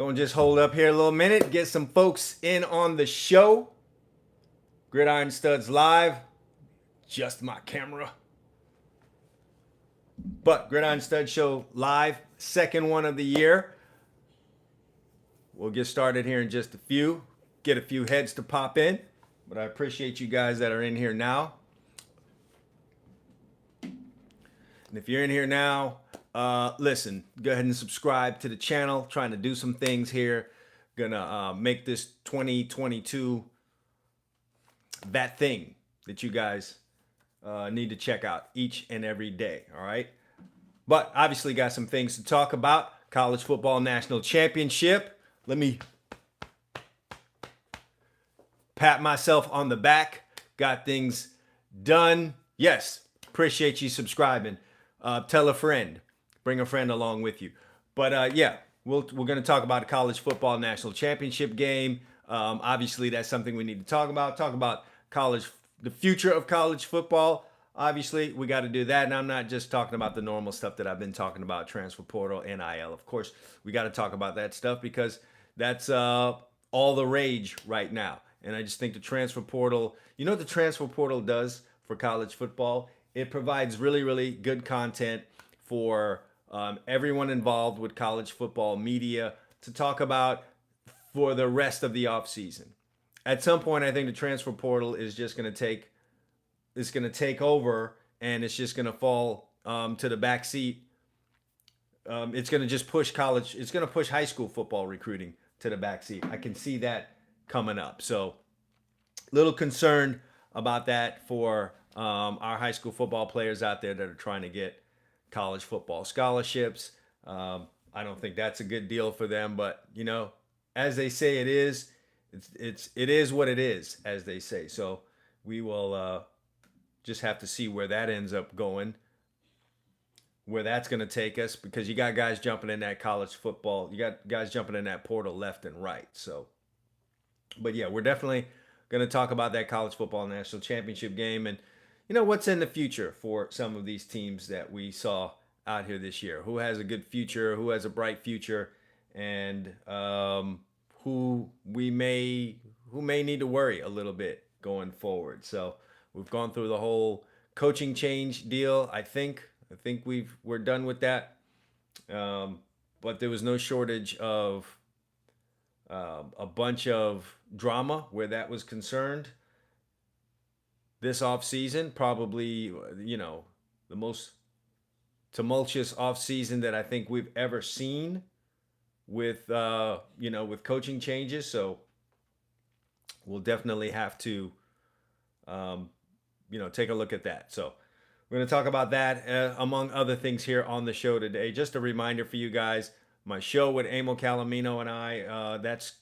Gonna just hold up here a little minute, get some folks in on the show. GridironStuds live. Just my camera. But GridironStuds show live, second one of the year. We'll get started here in just a few. Get a few heads to pop in. But I appreciate you guys that are in here now. And if you're in here now, listen, go ahead and subscribe to the channel. Trying to do some things here. Gonna make this 2022 that thing that you guys need to check out each and every day. All right. But obviously got some things to talk about. College football national championship. Let me pat myself on the back. Got things done. Yes. Appreciate you subscribing. Tell a friend. Bring a friend along with you. But yeah, we're going to talk about the college football national championship game. Obviously, that's something we need to talk about. Talk about the future of college football. Obviously, we got to do that. And I'm not just talking about the normal stuff that I've been talking about, transfer portal, NIL. Of course, we got to talk about that stuff because that's all the rage right now. And I just think the transfer portal, you know what the transfer portal does for college football? It provides really, really good content for everyone involved with college football media to talk about for the rest of the offseason. At some point, I think the transfer portal is just going to take over, and it's just going to fall to the back seat. It's going to just push college. It's going to push high school football recruiting to the back seat. I can see that coming up. So, little concerned about that for our high school football players out there that are trying to get college football scholarships. I don't think that's a good deal for them, but you know, as they say, it is what it is, as they say. So we will just have to see where that ends up going, where that's going to take us, because you got guys jumping in that college football, you got guys jumping in that portal left and right. So, but yeah, we're definitely going to talk about that college football national championship game and you know what's in the future for some of these teams that we saw out here this year. Who has a good future? Who has a bright future? And who may need to worry a little bit going forward. So we've gone through the whole coaching change deal. I think we're done with that. But there was no shortage of a bunch of drama where that was concerned. This offseason, probably, you know, the most tumultuous offseason that I think we've ever seen with, with coaching changes. So we'll definitely have to, take a look at that. So we're going to talk about that among other things here on the show today. Just a reminder for you guys, my show with Emil Calamino and I, that's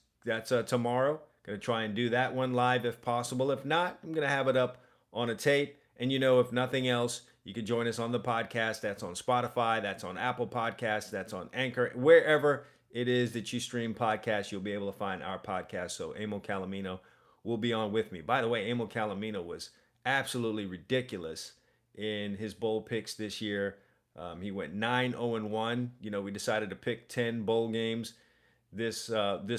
tomorrow. Going to try and do that one live if possible. If not, I'm going to have it up on a tape. And if nothing else, you can join us on the podcast. That's on Spotify, that's on Apple Podcasts, that's on Anchor. Wherever it is that you stream podcasts, you'll be able to find our podcast. So Emil Calamino will be on with me. By the way, Emil Calamino was absolutely ridiculous in his bowl picks this year. He went 9-0-1. We decided to pick 10 bowl games this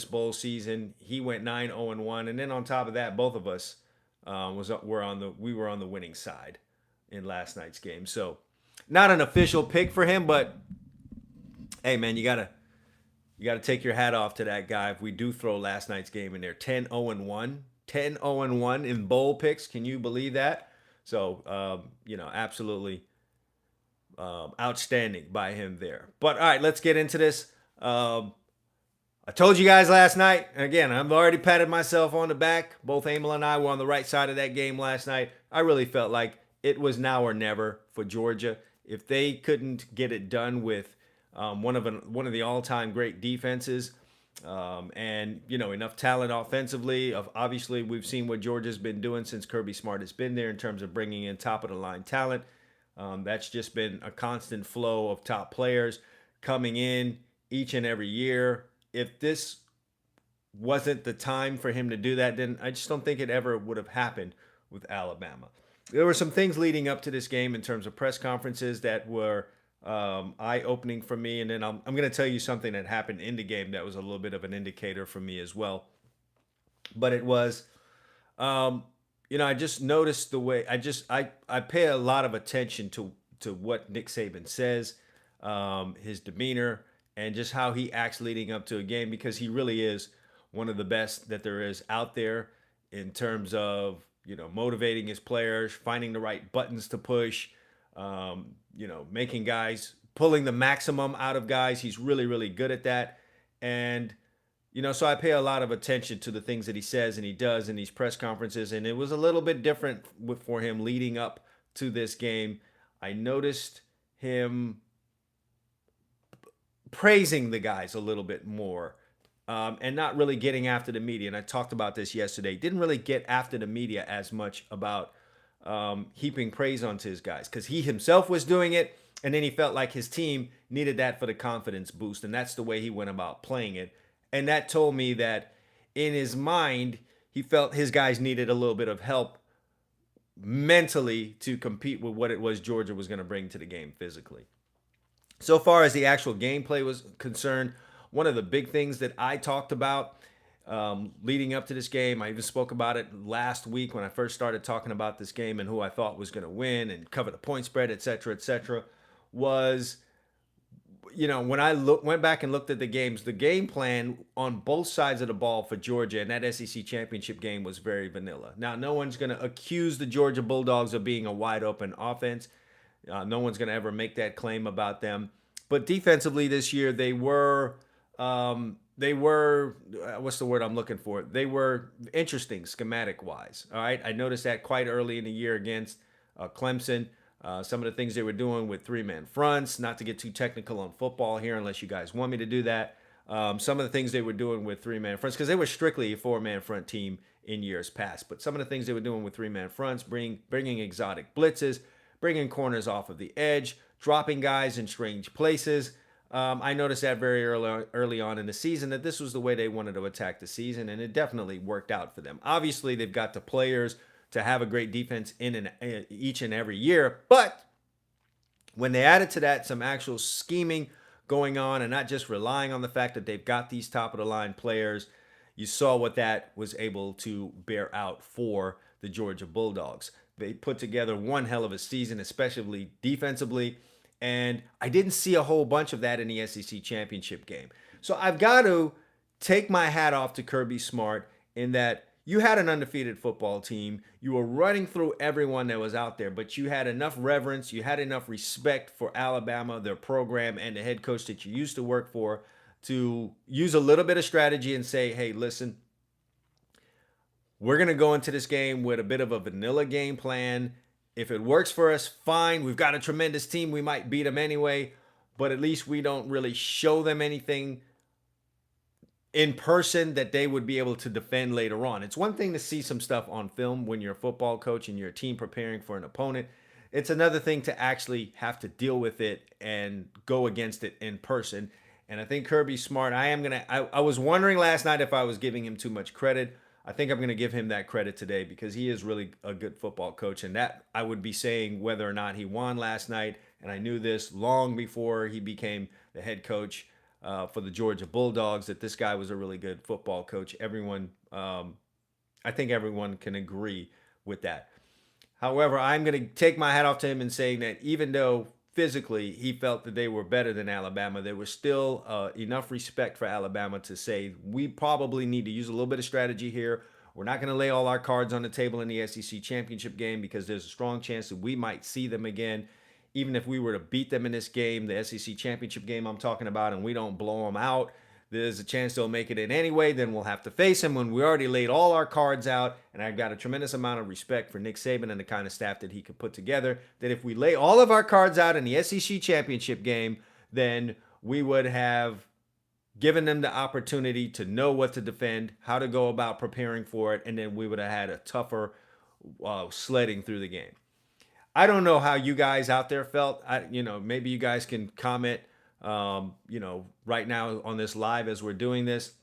bowl season. He went 9-0-1. And then on top of that, both of us we were on the winning side in last night's game. So not an official pick for him, but hey man, you gotta take your hat off to that guy. If we do throw last night's game in there, 10-0-1 in bowl picks. Can you believe that? So absolutely outstanding by him there. But all right, let's get into this. I told you guys last night, and again, I've already patted myself on the back. Both Emil and I were on the right side of that game last night. I really felt like it was now or never for Georgia. If they couldn't get it done with one of the all-time great defenses and enough talent offensively, obviously we've seen what Georgia's been doing since Kirby Smart has been there in terms of bringing in top-of-the-line talent. That's just been a constant flow of top players coming in each and every year. If this wasn't the time for him to do that, then I just don't think it ever would have happened with Alabama. There were some things leading up to this game in terms of press conferences that were eye-opening for me. And then I'm going to tell you something that happened in the game that was a little bit of an indicator for me as well. But it was, um, I just noticed the way I pay a lot of attention to what Nick Saban says, his demeanor, and just how he acts leading up to a game, because he really is one of the best that there is out there in terms of motivating his players, finding the right buttons to push, making guys, pulling the maximum out of guys. He's really, really good at that. And so I pay a lot of attention to the things that he says and he does in these press conferences. And it was a little bit different for him leading up to this game. I noticed him praising the guys a little bit more, and not really getting after the media. And I talked about this yesterday. Didn't really get after the media as much about heaping praise onto his guys, because he himself was doing it. And then he felt like his team needed that for the confidence boost. And that's the way he went about playing it. And that told me that in his mind, he felt his guys needed a little bit of help mentally to compete with what it was Georgia was going to bring to the game physically. So far as the actual gameplay was concerned, one of the big things that I talked about leading up to this game, I even spoke about it last week when I first started talking about this game and who I thought was going to win and cover the point spread, et cetera, was, when I went back and looked at the games, the game plan on both sides of the ball for Georgia in that SEC championship game was very vanilla. Now, no one's going to accuse the Georgia Bulldogs of being a wide open offense. No one's going to ever make that claim about them. But defensively this year, they were what's the word I'm looking for? They were interesting schematic wise. All right. I noticed that quite early in the year against Clemson. Some of the things they were doing with three-man fronts, not to get too technical on football here unless you guys want me to do that. Some of the things they were doing with three-man fronts, because they were strictly a four-man front team in years past. But some of the things they were doing with three-man fronts, bringing exotic blitzes, bringing corners off of the edge, dropping guys in strange places. I noticed that very early on in the season, that this was the way they wanted to attack the season, and it definitely worked out for them. Obviously, they've got the players to have a great defense in each and every year, but when they added to that some actual scheming going on and not just relying on the fact that they've got these top of the line players, you saw what that was able to bear out for the Georgia Bulldogs. They put together one hell of a season, especially defensively, and I didn't see a whole bunch of that in the SEC championship game. So I've got to take my hat off to Kirby Smart in that you had an undefeated football team. You were running through everyone that was out there, but you had enough reverence, you had enough respect for Alabama, their program, and the head coach that you used to work for, to use a little bit of strategy and say, hey, listen, we're going to go into this game with a bit of a vanilla game plan. If it works for us, fine. We've got a tremendous team. We might beat them anyway, but at least we don't really show them anything in person that they would be able to defend later on. It's one thing to see some stuff on film when you're a football coach and you're a team preparing for an opponent. It's another thing to actually have to deal with it and go against it in person. And I think Kirby Smart, I was wondering last night if I was giving him too much credit. I think I'm going to give him that credit today, because he is really a good football coach. And that I would be saying whether or not he won last night. And I knew this long before he became the head coach for the Georgia Bulldogs, that this guy was a really good football coach. I think everyone can agree with that. However, I'm going to take my hat off to him in saying that even though physically he felt that they were better than Alabama, there was still enough respect for Alabama to say, we probably need to use a little bit of strategy here. We're not going to lay all our cards on the table in the SEC championship game, because there's a strong chance that we might see them again. Even if we were to beat them in this game, the SEC championship game I'm talking about, and we don't blow them out, there's a chance they'll make it in anyway. Then we'll have to face them when we already laid all our cards out. And I've got a tremendous amount of respect for Nick Saban and the kind of staff that he could put together, that if we lay all of our cards out in the SEC championship game, then we would have given them the opportunity to know what to defend, how to go about preparing for it, and then we would have had a tougher sledding through the game. I don't know how you guys out there felt. Maybe you guys can comment, right now on this live as we're doing this.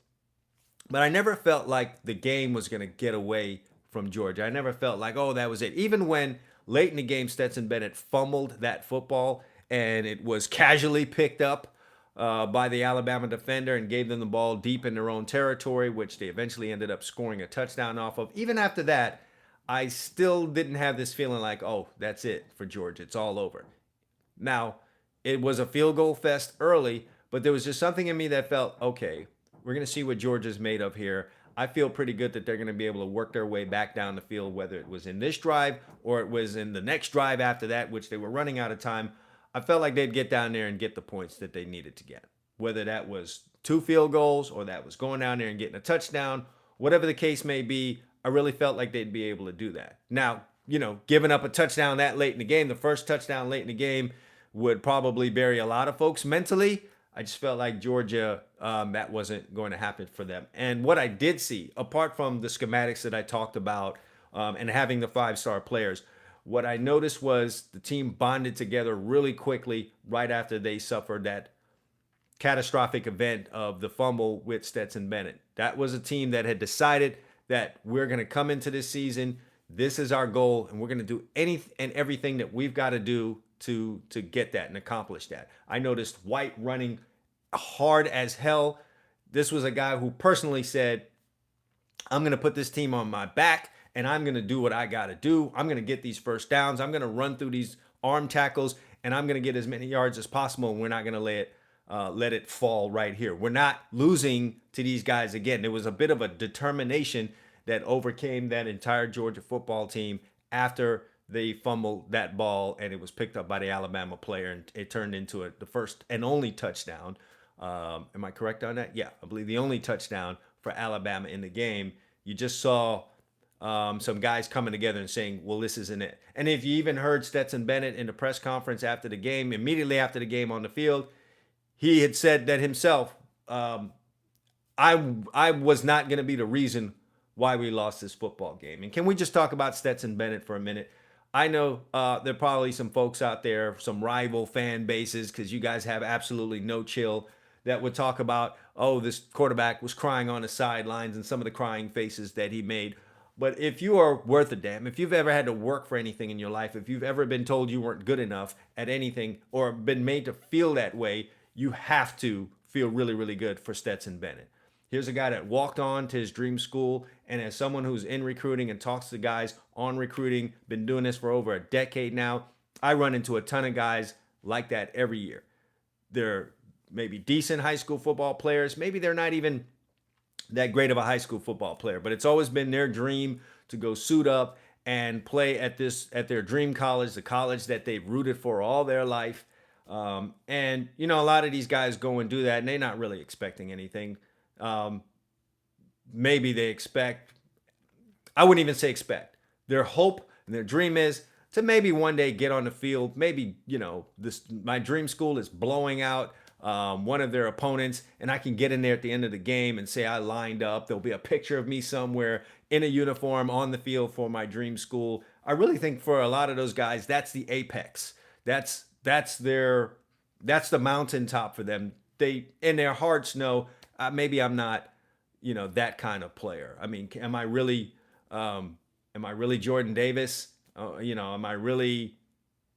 But I never felt like the game was going to get away from Georgia. I never felt like, oh, that was it. Even when late in the game, Stetson Bennett fumbled that football, and it was casually picked up by the Alabama defender and gave them the ball deep in their own territory, which they eventually ended up scoring a touchdown off of. Even after that, I still didn't have this feeling like, oh, that's it for Georgia. It's all over. Now, it was a field goal fest early, but there was just something in me that felt, okay, we're going to see what Georgia's made of here. I feel pretty good that they're going to be able to work their way back down the field, whether it was in this drive or it was in the next drive after that, which they were running out of time. I felt like they'd get down there and get the points that they needed to get, whether that was 2 field goals or that was going down there and getting a touchdown, whatever the case may be. I really felt like they'd be able to do that. Now, giving up a touchdown that late in the game, the first touchdown late in the game, would probably bury a lot of folks mentally. I just felt like Georgia, that wasn't going to happen for them. And what I did see, apart from the schematics that I talked about and having the 5-star players, what I noticed was the team bonded together really quickly right after they suffered that catastrophic event of the fumble with Stetson Bennett. That was a team that had decided that we're going to come into this season, this is our goal, and we're going to do anything and everything that we've got to do to get that and accomplish that. I noticed White running hard as hell. This was a guy who personally said, I'm going to put this team on my back, and I'm going to do what I got to do. I'm going to get these first downs. I'm going to run through these arm tackles, and I'm going to get as many yards as possible, and we're not going to let it fall right here. We're not losing to these guys again. There was a bit of a determination that overcame that entire Georgia football team after they fumbled that ball and it was picked up by the Alabama player and it turned into the first and only touchdown. Am I correct on that? Yeah, I believe the only touchdown for Alabama in the game. You just saw some guys coming together and saying, well, this isn't it. And if you even heard Stetson Bennett in the press conference after the game, immediately after the game on the field, he had said that himself, I was not going to be the reason why we lost this football game. And can we just talk about Stetson Bennett for a minute? I know there are probably some folks out there, some rival fan bases, because you guys have absolutely no chill, that would talk about, oh, this quarterback was crying on the sidelines and some of the crying faces that he made. But if you are worth a damn, if you've ever had to work for anything in your life, if you've ever been told you weren't good enough at anything or been made to feel that way, you have to feel really, really good for Stetson Bennett. Here's a guy that walked on to his dream school, and as someone who's in recruiting and talks to guys on recruiting, been doing this for over a decade now, I run into a ton of guys like that every year. They're maybe decent high school football players. Maybe they're not even that great of a high school football player, but it's always been their dream to go suit up and play at their dream college, the college that they've rooted for all their life. And a lot of these guys go and do that, and they're not really expecting anything. Maybe they expect, I wouldn't even say expect. Their hope and their dream is to maybe one day get on the field. Maybe, my dream school is blowing out one of their opponents, and I can get in there at the end of the game and say I lined up. There'll be a picture of me somewhere in a uniform on the field for my dream school. I really think for a lot of those guys, that's the apex. That's the mountaintop for them. They, in their hearts, know maybe I'm not, that kind of player. I mean, am I really Jordan Davis? Am I really,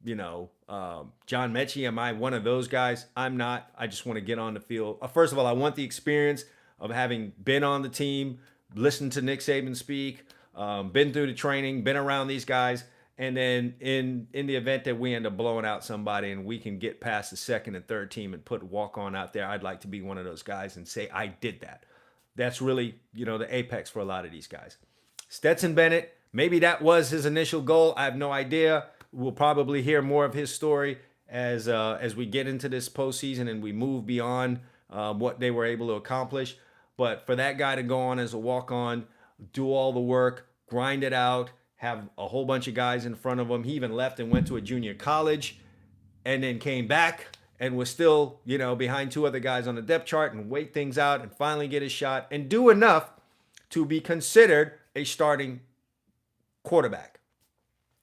John Mechie? Am I one of those guys? I'm not. I just want to get on the field. First of all, I want the experience of having been on the team, listened to Nick Saban speak, been through the training, been around these guys. And then in the event that we end up blowing out somebody and we can get past the second and third team and put walk on out there, I'd like to be one of those guys and say, I did that. That's really, the apex for a lot of these guys. Stetson Bennett, maybe that was his initial goal. I have no idea. We'll probably hear more of his story as we get into this postseason and we move beyond what they were able to accomplish. But for that guy to go on as a walk-on, do all the work, grind it out, have a whole bunch of guys in front of him. He even left and went to a junior college and then came back and was still, behind 2 other guys on the depth chart and wait things out and finally get his shot and do enough to be considered a starting quarterback.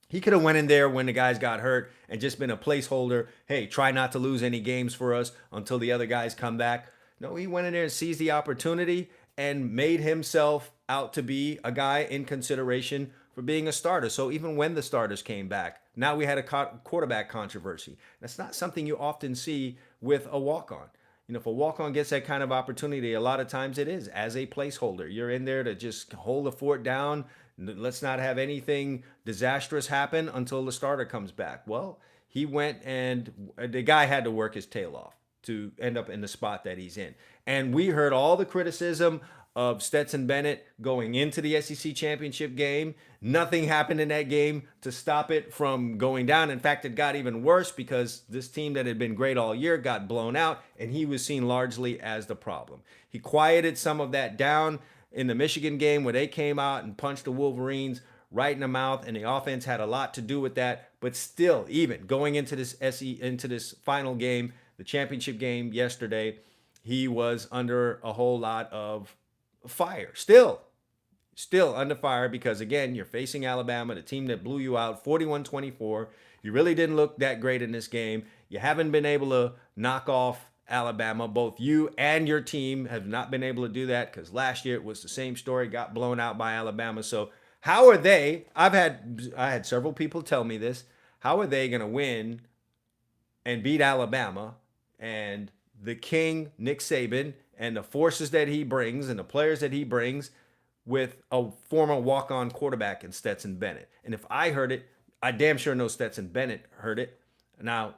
He could have went in there when the guys got hurt and just been a placeholder. Hey, try not to lose any games for us until the other guys come back. No, he went in there and seized the opportunity and made himself out to be a guy in consideration for being a starter. So even when the starters came back, now we had a quarterback controversy. That's not something you often see with a walk-on. If a walk-on gets that kind of opportunity, a lot of times it is as a placeholder. You're in there to just hold the fort down. Let's not have anything disastrous happen until the starter comes back. Well, he went and the guy had to work his tail off to end up in the spot that he's in. And we heard all the criticism of Stetson Bennett going into the SEC championship game. Nothing happened in that game to stop it from going down. In fact, it got even worse because this team that had been great all year got blown out, and he was seen largely as the problem. He quieted some of that down in the Michigan game where they came out and punched the Wolverines right in the mouth, and the offense had a lot to do with that. But still, even going into this final game, the championship game yesterday, he was under a whole lot of fire. Still under fire because, again, you're facing Alabama, the team that blew you out 41-24. You really didn't look that great in this game. You haven't been able to knock off Alabama. Both you and your team have not been able to do that because last year it was the same story, got blown out by Alabama. So how are they? I had several people tell me this. How are they going to win and beat Alabama and the king, Nick Saban, and the forces that he brings and the players that he brings with a former walk-on quarterback in Stetson Bennett? And if I heard it, I damn sure know Stetson Bennett heard it. Now,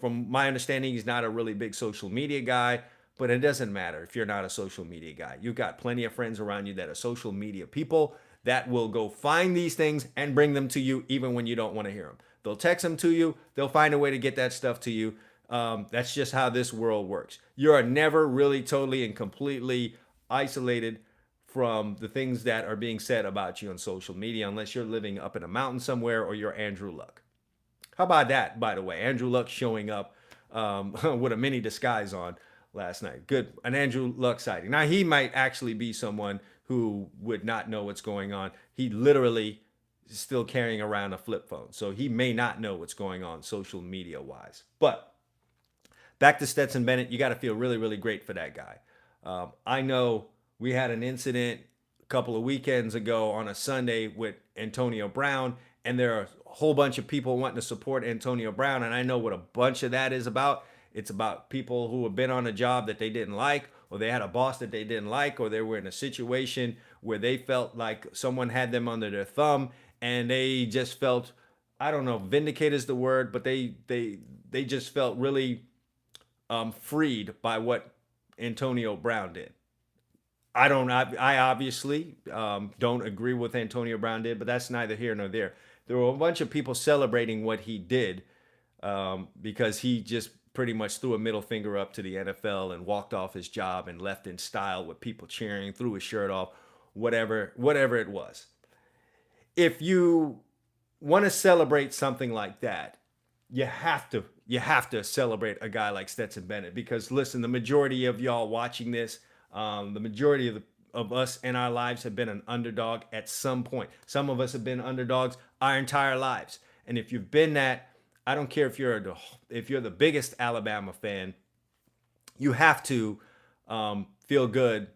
from my understanding, he's not a really big social media guy, but it doesn't matter if you're not a social media guy. You've got plenty of friends around you that are social media people that will go find these things and bring them to you even when you don't want to hear them. They'll text them to you. They'll find a way to get that stuff to you. That's just how this world works. You are never really totally and completely isolated from the things that are being said about you on social media unless you're living up in a mountain somewhere or you're Andrew Luck. How about that, by the way? Andrew Luck showing up with a mini disguise on last night. Good. An Andrew Luck sighting. Now, he might actually be someone who would not know what's going on. He literally is still carrying around a flip phone. So he may not know what's going on social media wise. But back to Stetson Bennett, you got to feel really, really great for that guy. I know we had an incident a couple of weekends ago on a Sunday with Antonio Brown, and there are a whole bunch of people wanting to support Antonio Brown, and I know what a bunch of that is about. It's about people who have been on a job that they didn't like, or they had a boss that they didn't like, or they were in a situation where they felt like someone had them under their thumb, and they just felt, I don't know, vindicate is the word, but they just felt really freed by what Antonio Brown did. I obviously don't agree with what Antonio Brown did, but that's neither here nor there. There were a bunch of people celebrating what he did because he just pretty much threw a middle finger up to the NFL and walked off his job and left in style with people cheering, threw his shirt off, whatever it was. If you want to celebrate something like that, you have to celebrate a guy like Stetson Bennett because, listen, the majority of y'all watching this, the majority of us in our lives have been an underdog at some point. Some of us have been underdogs our entire lives. And if you've been that, I don't care if you're the biggest Alabama fan, you have to feel good.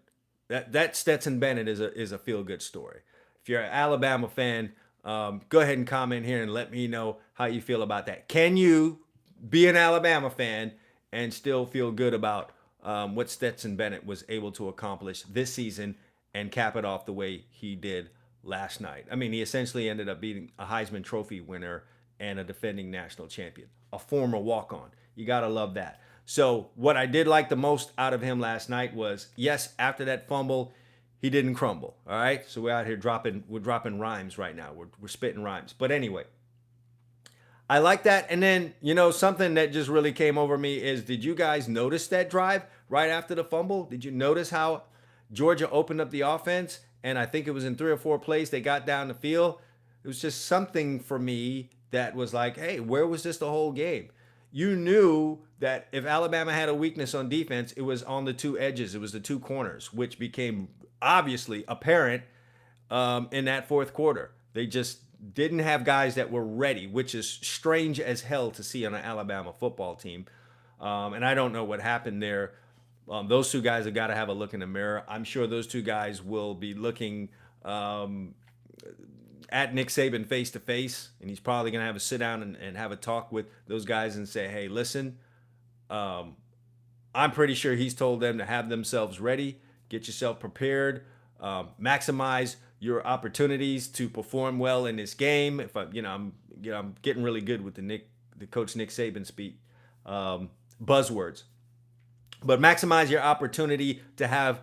That Stetson Bennett is a feel good story. If you're an Alabama fan, go ahead and comment here and let me know how you feel about that. Can you be an Alabama fan and still feel good about what Stetson Bennett was able to accomplish this season and cap it off the way he did last night? I mean, he essentially ended up beating a Heisman Trophy winner and a defending national champion, a former walk-on. You got to love that. So what I did like the most out of him last night was, yes, after that fumble, he didn't crumble. All right. So we're out here dropping rhymes right now. We're spitting rhymes. But anyway, I like that. And then, something that just really came over me is, did you guys notice that drive right after the fumble? Did you notice how Georgia opened up the offense? And I think it was in 3 or 4 plays they got down the field. It was just something for me that was like, hey, where was this the whole game? You knew that if Alabama had a weakness on defense, it was on the 2 edges. It was the 2 corners, which became obviously apparent in that 4th quarter. They just didn't have guys that were ready, which is strange as hell to see on an Alabama football team. And I don't know what happened there. Those 2 guys have got to have a look in the mirror. I'm sure those 2 guys will be looking at Nick Saban face to face, and he's probably going to have a sit down and have a talk with those guys and say, hey, listen, I'm pretty sure he's told them to have themselves ready, get yourself prepared, maximize your opportunities to perform well in this game. If I'm getting really good with the coach Nick Saban speak buzzwords, but maximize your opportunity to have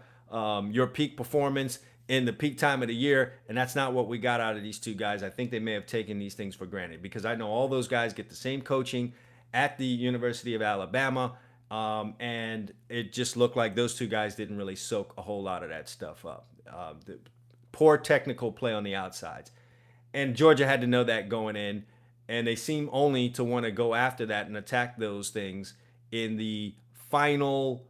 your peak performance in the peak time of the year, and that's not what we got out of these two guys. I think they may have taken these things for granted because I know all those guys get the same coaching at the University of Alabama, and it just looked like those two guys didn't really soak a whole lot of that stuff up. The poor technical play on the outsides, and Georgia had to know that going in, and they seem only to want to go after that and attack those things in the final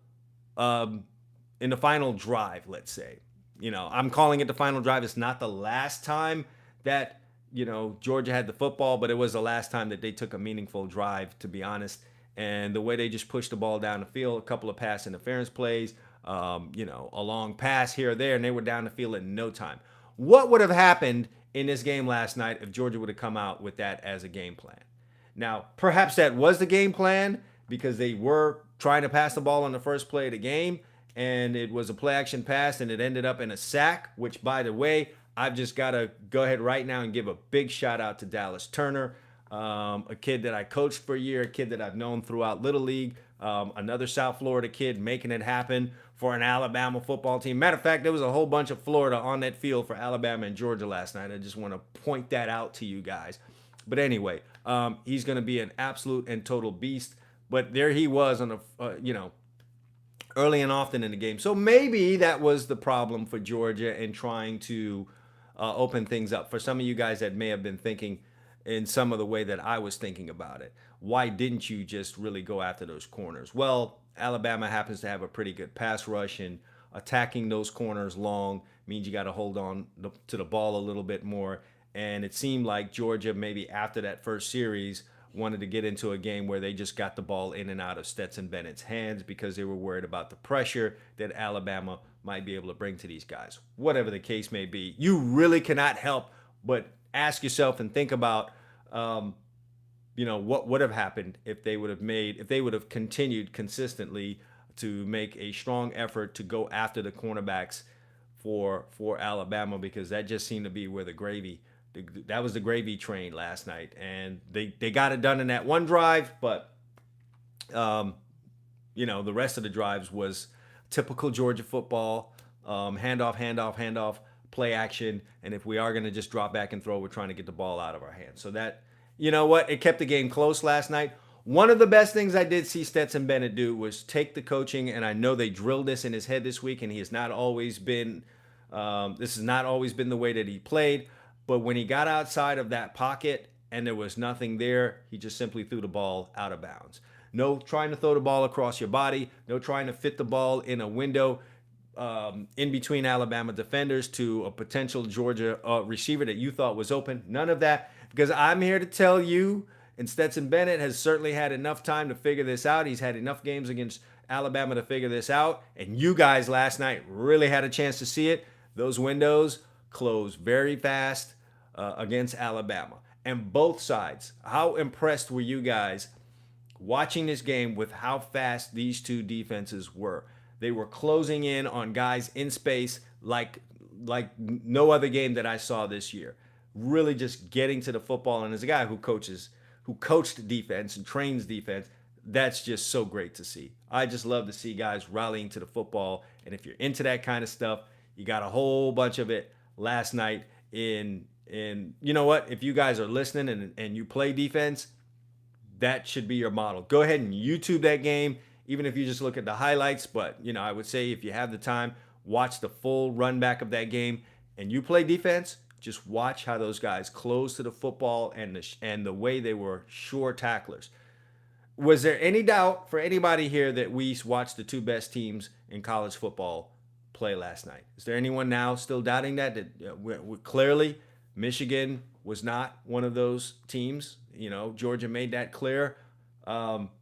drive, let's say. I'm calling it the final drive. It's not the last time that, Georgia had the football, but it was the last time that they took a meaningful drive, to be honest. And the way they just pushed the ball down the field, a couple of pass interference plays, a long pass here or there, and they were down the field in no time. What would have happened in this game last night if Georgia would have come out with that as a game plan? Now, perhaps that was the game plan because they were trying to pass the ball on the first play of the game, and it was a play action pass, and it ended up in a sack, which, by the way, I've just got to go ahead right now and give a big shout out to Dallas Turner, a kid that I coached for a year, a kid that I've known throughout Little League, another South Florida kid making it happen for an Alabama football team. Matter of fact, there was a whole bunch of Florida on that field for Alabama and Georgia last night. I just want to point that out to you guys. But anyway, he's going to be an absolute and total beast. But there he was on early and often in the game. So maybe that was the problem for Georgia in trying to open things up. For some of you guys that may have been thinking in some of the way that I was thinking about it, why didn't you just really go after those corners? Well, Alabama happens to have a pretty good pass rush, and attacking those corners long means you got to hold on to the ball a little bit more. And it seemed like Georgia, maybe after that first series, wanted to get into a game where they just got the ball in and out of Stetson Bennett's hands because they were worried about the pressure that Alabama might be able to bring to these guys. Whatever the case may be, you really cannot help but ask yourself and think about, what would have happened if they would have continued consistently to make a strong effort to go after the cornerbacks for Alabama, because that just seemed to be where that was the gravy train last night, and they got it done in that one drive, but the rest of the drives was typical Georgia football, handoff, play action, and if we are going to just drop back and throw, we're trying to get the ball out of our hands. So that, it kept the game close last night. One of the best things I did see Stetson Bennett do was take the coaching, and I know they drilled this in his head this week, and this has not always been the way that he played. But when he got outside of that pocket and there was nothing there, he just simply threw the ball out of bounds. No trying to throw the ball across your body. No trying to fit the ball in a window in between Alabama defenders to a potential Georgia receiver that you thought was open. None of that, because I'm here to tell you, and Stetson Bennett has certainly had enough time to figure this out. He's had enough games against Alabama to figure this out. And you guys last night really had a chance to see it. Those windows closed very fast against Alabama. And both sides, how impressed were you guys watching this game with how fast these two defenses were? They were closing in on guys in space like no other game that I saw this year. Really just getting to the football. And as a guy who coached defense and trains defense, that's just so great to see. I just love to see guys rallying to the football. And if you're into that kind of stuff, you got a whole bunch of it last night in you know what? If you guys are listening and you play defense, that should be your model. Go ahead and YouTube that game, even if you just look at the highlights. But, I would say if you have the time, watch the full run back of that game and you play defense, just watch how those guys close to the football and the way they were sure tacklers. Was there any doubt for anybody here that we watched the two best teams in college football play last night? Is there anyone now still doubting that clearly Michigan was not one of those teams? Georgia made that clear.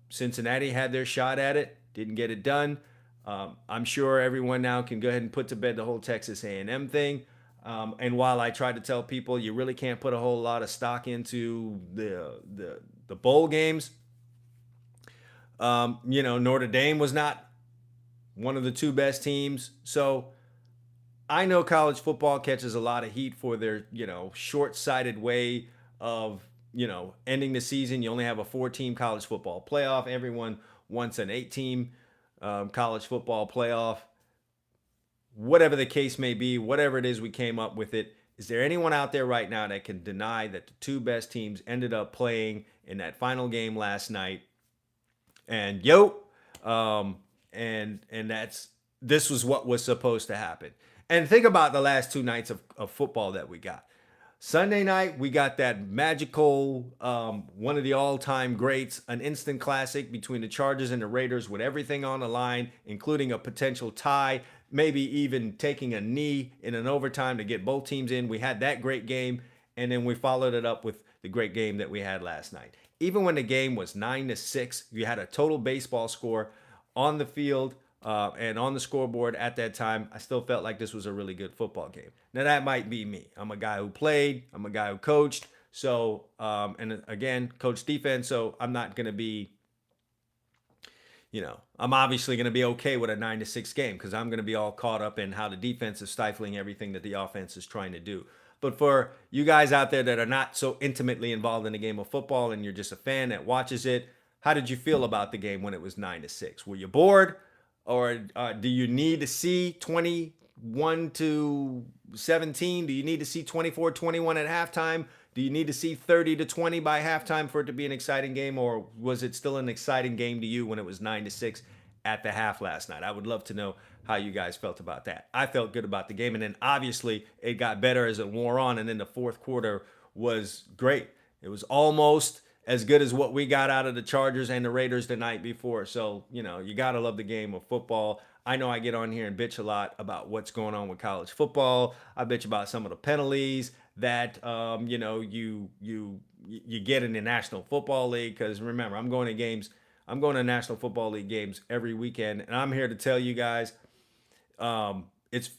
Cincinnati had their shot at it, didn't get it done. I'm sure everyone now can go ahead and put to bed the whole Texas A&M thing. And while I try to tell people you really can't put a whole lot of stock into the bowl games, Notre Dame was not one of the two best teams. So I know college football catches a lot of heat for their, short-sighted way of, ending the season. You only have a 4-team college football playoff. Everyone wants an 8-team college football playoff. Whatever the case may be, whatever it is we came up with it, is there anyone out there right now that can deny that the two best teams ended up playing in that final game last night? And this was what was supposed to happen. And think about the last 2 nights of football that we got. Sunday night, we got that magical, one of the all-time greats, an instant classic between the Chargers and the Raiders with everything on the line, including a potential tie, maybe even taking a knee in an overtime to get both teams in. We had that great game, and then we followed it up with the great game that we had last night. Even when the game was 9-6, you had a total baseball score on the field and on the scoreboard at that time. I still felt like this was a really good football game. Now, that might be me. I'm a guy who played. I'm a guy who coached. So, and again, coached defense. So I'm not going to be, I'm obviously going to be okay with a 9-6 game because I'm going to be all caught up in how the defense is stifling everything that the offense is trying to do. But for you guys out there that are not so intimately involved in the game of football and you're just a fan that watches it, how did you feel about the game when it was 9-6? Were you bored? Or do you need to see 21-17? Do you need to see 24-21 at halftime? Do you need to see 30-20 by halftime for it to be an exciting game? Or was it still an exciting game to you when it was 9-6 at the half last night? I would love to know how you guys felt about that. I felt good about the game. And then obviously it got better as it wore on. And then the fourth quarter was great. It was almost as good as what we got out of the Chargers and the Raiders the night before. So, you got to love the game of football. I know I get on here and bitch a lot about what's going on with college football. I bitch about some of the penalties that, you get in the National Football League. Because remember, I'm going to National Football League games every weekend. And I'm here to tell you guys,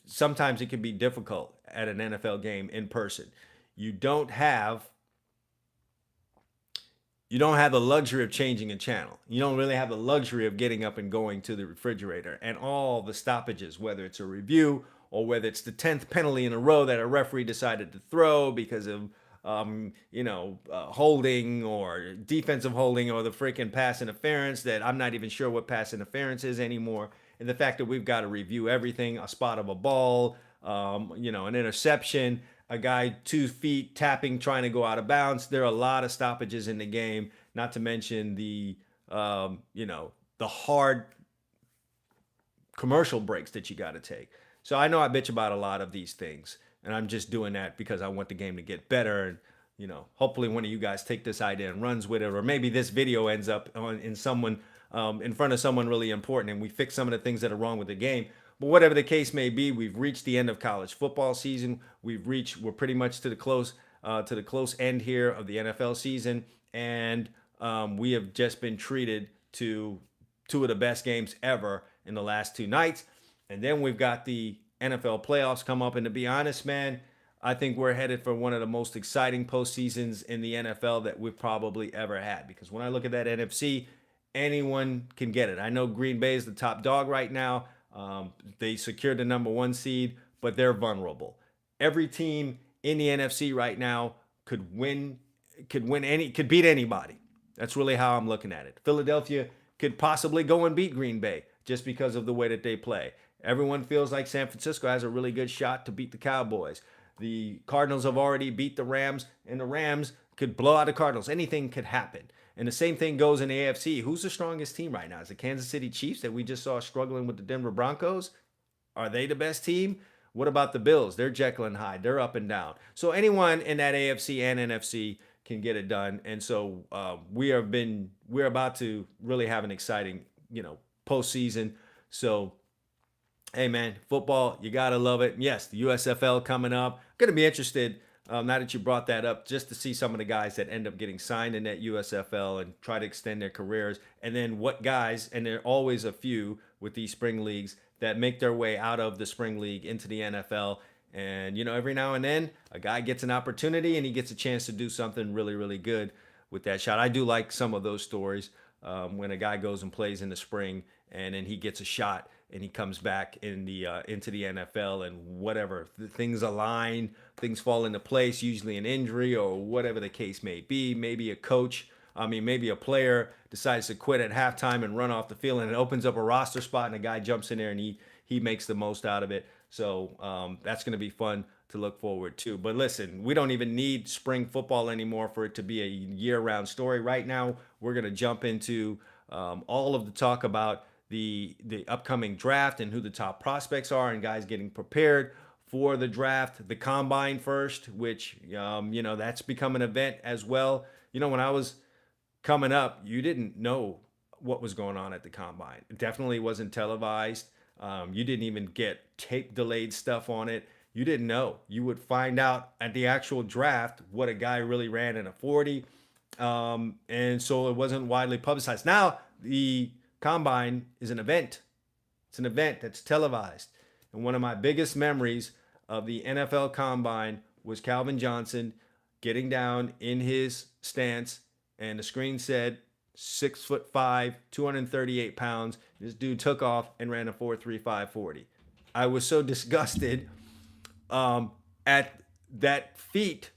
sometimes it can be difficult at an NFL game in person. You don't have the luxury of changing a channel. You don't really have the luxury of getting up and going to the refrigerator and all the stoppages, whether it's a review or whether it's the 10th penalty in a row that a referee decided to throw because of, holding or defensive holding or the freaking pass interference that I'm not even sure what pass interference is anymore. And the fact that we've got to review everything, a spot of a ball, an interception, a guy 2 feet tapping, trying to go out of bounds. There are a lot of stoppages in the game, not to mention the hard commercial breaks that you got to take. So I know I bitch about a lot of these things, and I'm just doing that because I want the game to get better. And, hopefully one of you guys take this idea and runs with it, or maybe this video ends up in front of someone really important and we fix some of the things that are wrong with the game. But whatever the case may be, we've reached the end of college football season. We're pretty much to the close end here of the NFL season. And we have just been treated to 2 of the best games ever in the last 2 nights. And then we've got the NFL playoffs come up. And to be honest, man, I think we're headed for one of the most exciting postseasons in the NFL that we've probably ever had. Because when I look at that NFC, anyone can get it. I know Green Bay is the top dog right now. They secured the number 1 seed, but they're vulnerable. Every team in the NFC right now could beat anybody. That's really how I'm looking at it. Philadelphia could possibly go and beat Green Bay just because of the way that they play. Everyone feels like San Francisco has a really good shot to beat the Cowboys. The Cardinals have already beat the Rams, and the Rams could blow out the Cardinals. Anything could happen. And the same thing goes in the AFC. Who's the strongest team right now? Is it Kansas City Chiefs that we just saw struggling with the Denver Broncos? Are they the best team? What about the Bills? They're Jekyll and Hyde. They're up and down. So anyone in that AFC and NFC can get it done. And so we're about to really have an exciting, postseason. So, hey man, football, you gotta love it. And yes, the USFL coming up. Gonna be interested. Now that you brought that up, just to see some of the guys that end up getting signed in that USFL and try to extend their careers, and then what guys, and there are always a few with these spring leagues that make their way out of the spring league into the NFL And, every now and then a guy gets an opportunity and he gets a chance to do something really, really good with that shot. I do like some of those stories when a guy goes and plays in the spring and then he gets a shot and he comes back into the NFL and whatever things align, things fall into place, usually an injury or whatever the case may be. Maybe a player decides to quit at halftime and run off the field, and it opens up a roster spot, and a guy jumps in there and he makes the most out of it. So that's going to be fun to look forward to. But listen, we don't even need spring football anymore for it to be a year-round story. Right now, we're going to jump into all of the talk about the upcoming draft and who the top prospects are and guys getting prepared for the draft. The combine first, which that's become an event as well. When I was coming up, you didn't know what was going on at the combine. It definitely wasn't televised. You didn't even get tape delayed stuff on it. You didn't know. You would find out at the actual draft what a guy really ran in a 40. And so it wasn't widely publicized. Now the combine is an event. It's an event that's televised. And one of my biggest memories of the NFL combine was Calvin Johnson getting down in his stance, and the screen said 6'5", 238 pounds. This dude took off and ran a 4.35 40. I was so disgusted at that feat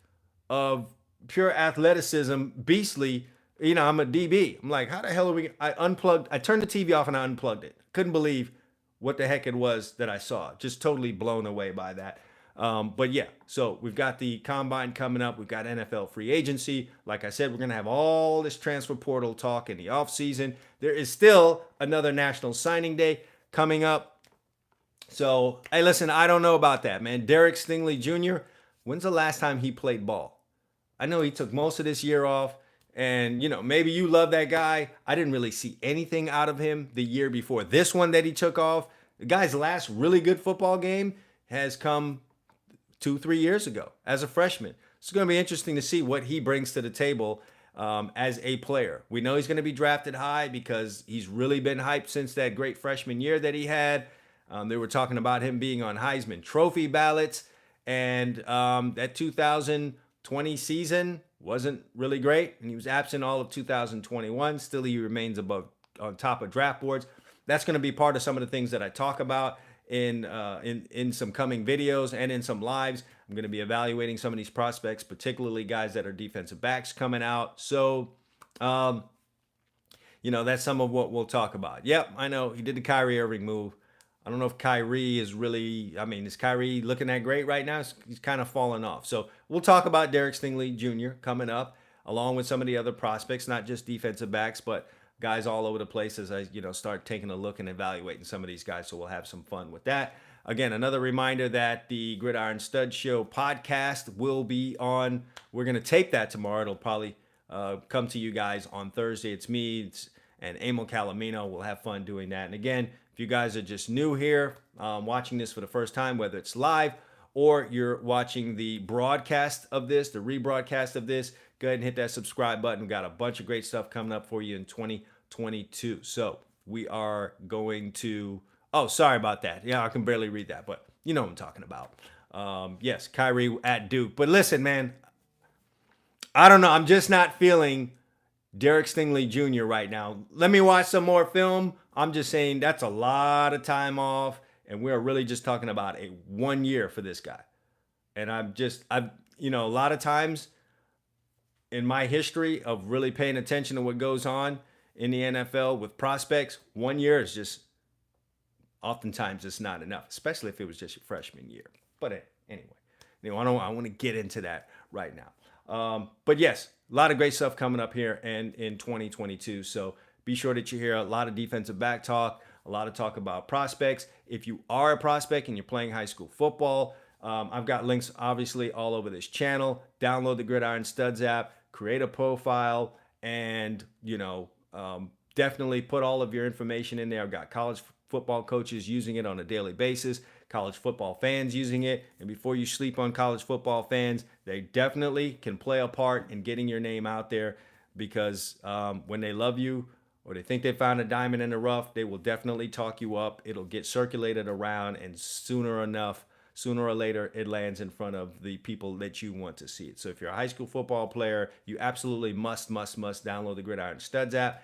of pure athleticism, beastly. I'm a DB. I'm like, how the hell are we? I turned the TV off and I unplugged it. Couldn't believe what the heck it was that I saw. Just totally blown away by that. But yeah, so we've got the combine coming up. We've got NFL free agency. Like I said, we're going to have all this transfer portal talk in the offseason. There is still another National Signing Day coming up. So, hey, listen, I don't know about that, man. Derek Stingley Jr., when's the last time he played ball? I know he took most of this year off. And, maybe you love that guy. I didn't really see anything out of him the year before this one that he took off. The guy's last really good football game has come 2-3 years ago as a freshman. It's going to be interesting to see what he brings to the table as a player. We know he's going to be drafted high because he's really been hyped since that great freshman year that he had. They were talking about him being on Heisman Trophy ballots, and that 2020 season wasn't really great, and he was absent all of 2021. Still, he remains on top of draft boards. That's going to be part of some of the things that I talk about in some coming videos and in some lives. I'm going to be evaluating some of these prospects, particularly guys that are defensive backs coming out. So, that's some of what we'll talk about. Yep, I know he did the Kyrie Irving move. I don't know if Kyrie is Kyrie looking that great right now? He's kind of fallen off. So we'll talk about Derek Stingley Jr. coming up, along with some of the other prospects, not just defensive backs, but guys all over the place as I, start taking a look and evaluating some of these guys. So we'll have some fun with that. Again, another reminder that the Gridiron Stud Show podcast will be on. We're going to tape that tomorrow. It'll probably come to you guys on Thursday. It's me and Emil Calamino. We'll have fun doing that. And again, if you guys are just new here, watching this for the first time, whether it's live or you're watching the broadcast of this, the rebroadcast of this, go ahead and hit that subscribe button. We've got a bunch of great stuff coming up for you in 2022. So we are going to, sorry about that. Yeah, I can barely read that, but you know what I'm talking about. Yes, Kyrie at Duke. But listen, man, I don't know. I'm just not feeling Derek Stingley Jr. right now. Let me watch some more film. I'm just saying that's a lot of time off, and we're really just talking about 1 year for this guy. And I've a lot of times in my history of really paying attention to what goes on in the NFL with prospects, 1 year is just oftentimes it's not enough, especially if it was just your freshman year. But anyway, I want to get into that right now. But yes, a lot of great stuff coming up here and in 2022. So be sure that you hear a lot of defensive back talk, a lot of talk about prospects. If you are a prospect and you're playing high school football, I've got links obviously all over this channel. Download the Gridiron Studs app, create a profile, and definitely put all of your information in there. I've got college football coaches using it on a daily basis, college football fans using it. And before you sleep on college football fans, they definitely can play a part in getting your name out there, because when they love you or they think they found a diamond in the rough, they will definitely talk you up. It'll get circulated around, and sooner enough, sooner or later it lands in front of the people that you want to see it. So if you're a high school football player, you absolutely must download the Gridiron Studs app.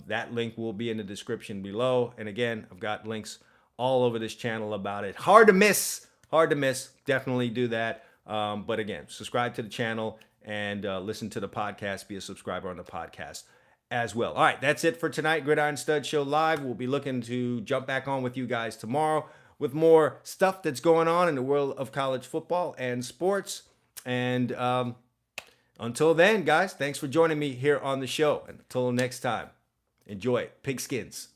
That link will be in the description below. And again, I've got links all over this channel about it. Hard to miss. Definitely do that. But again, subscribe to the channel and listen to the podcast. Be a subscriber on the podcast as well. All right, that's it for tonight. Gridiron Stud Show Live. We'll be looking to jump back on with you guys tomorrow with more stuff that's going on in the world of college football and sports. And until then, guys, thanks for joining me here on the show. And until next time, enjoy it. Pigskins.